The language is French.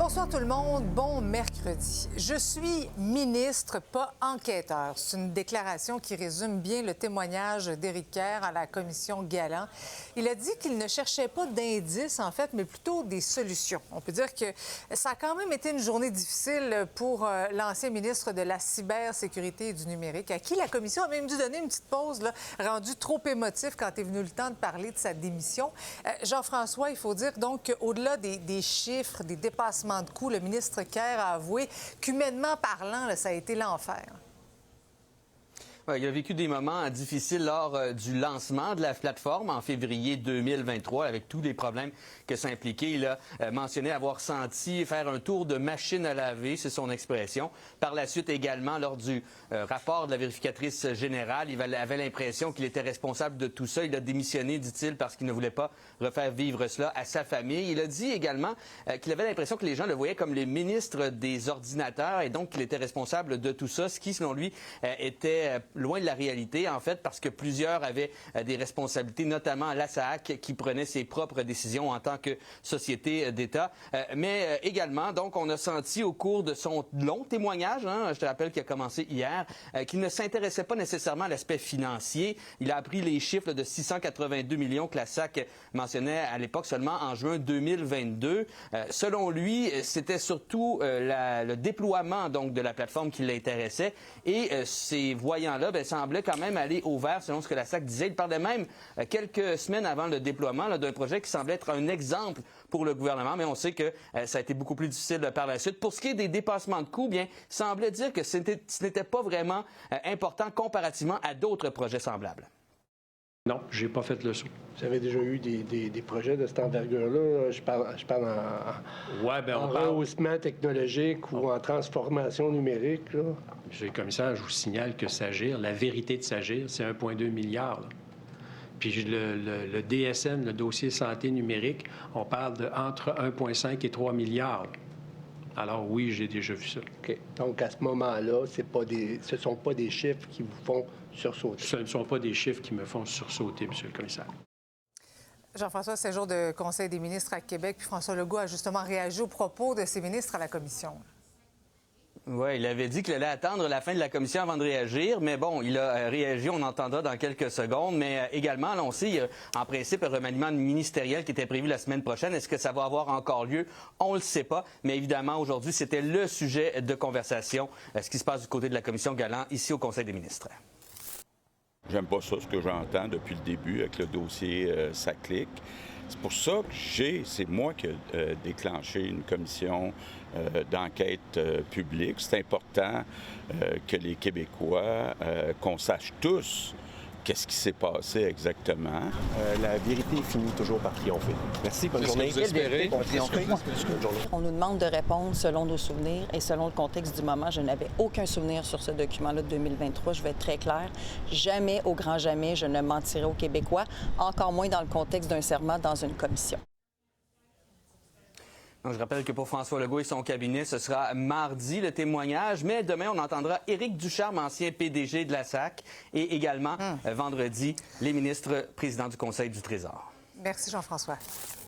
Bonsoir tout le monde, bon mercredi. Je suis ministre, pas enquêteur. C'est une déclaration qui résume bien le témoignage d'Éric Kerr à la commission Galland. Il a dit qu'il ne cherchait pas d'indices, en fait, mais plutôt des solutions. On peut dire que ça a quand même été une journée difficile pour l'ancien ministre de la cybersécurité et du numérique, à qui la commission a même dû donner une petite pause, là, rendue trop émotif quand est venu le temps de parler de sa démission. Jean-François, il faut dire donc qu'au-delà des chiffres, des dépassements de coûts, le ministre Kerr a avoué qu'humainement parlant, là, ça a été l'enfer. Il a vécu des moments difficiles lors du lancement de la plateforme en février 2023 avec tous les problèmes que ça impliquait. Il a mentionné avoir senti faire un tour de machine à laver, c'est son expression. Par la suite également, lors du rapport de la vérificatrice générale, il avait l'impression qu'il était responsable de tout ça. Il a démissionné, dit-il, parce qu'il ne voulait pas refaire vivre cela à sa famille. Il a dit également qu'il avait l'impression que les gens le voyaient comme le ministre des ordinateurs et donc qu'il était responsable de tout ça, ce qui, selon lui, était loin de la réalité, en fait, parce que plusieurs avaient des responsabilités, notamment la SAAC, qui prenait ses propres décisions en tant que société d'État. Mais également, donc, on a senti au cours de son long témoignage, je te rappelle qu'il a commencé hier, qu'il ne s'intéressait pas nécessairement à l'aspect financier. Il a appris les chiffres de 682 millions que la SAC mentionnait à l'époque seulement en juin 2022. Selon lui, c'était surtout le déploiement donc de la plateforme qui l'intéressait et ces voyants-là semblait quand même aller au vert, selon ce que la SAC disait. Il parlait même quelques semaines avant le déploiement d'un projet qui semblait être un exemple pour le gouvernement, mais on sait que ça a été beaucoup plus difficile par la suite. Pour ce qui est des dépassements de coûts, bien, il semblait dire que ce n'était pas vraiment important comparativement à d'autres projets semblables. Non, j'ai pas fait le saut. Vous avez déjà eu des projets de cette envergure-là? Je parle en rehaussement technologique ou en transformation numérique. Là. Monsieur le commissaire, je vous signale que Sagir, la vérité de Sagir, c'est 1,2 milliard. Là. Puis le DSN, le dossier santé numérique, on parle de entre 1,5 et 3 milliards. Là. Alors oui, j'ai déjà vu ça. OK. Donc à ce moment-là, ce ne sont pas des chiffres qui vous font sursauter. Ce ne sont pas des chiffres qui me font sursauter, monsieur le commissaire. Jean-François, c'est jour de Conseil des ministres à Québec, puis François Legault a justement réagi aux propos de ses ministres à la commission. Oui, il avait dit qu'il allait attendre la fin de la commission avant de réagir, mais bon, il a réagi, on entendra dans quelques secondes, mais également, là, on sait, il y a en principe un remaniement ministériel qui était prévu la semaine prochaine. Est-ce que ça va avoir encore lieu? On le sait pas, mais évidemment, aujourd'hui, c'était le sujet de conversation, ce qui se passe du côté de la commission Galland, ici au Conseil des ministres. J'aime pas ça, ce que j'entends depuis le début avec le dossier SACLIC. C'est pour ça que c'est moi qui ai déclenché une commission d'enquête publique. C'est important que les Québécois, qu'on sache tous qu'est-ce qui s'est passé exactement. La vérité finit toujours par triompher. Merci, bonne journée. Quelle vérité va triompher? On nous demande de répondre selon nos souvenirs et selon le contexte du moment. Je n'avais aucun souvenir sur ce document-là de 2023. Je vais être très claire. Jamais, au grand jamais, je ne mentirai aux Québécois, encore moins dans le contexte d'un serment dans une commission. Donc, je rappelle que pour François Legault et son cabinet, ce sera mardi le témoignage, mais demain, on entendra Éric Ducharme, ancien PDG de la SAC, et également vendredi, les ministres présidents du Conseil du Trésor. Merci Jean-François.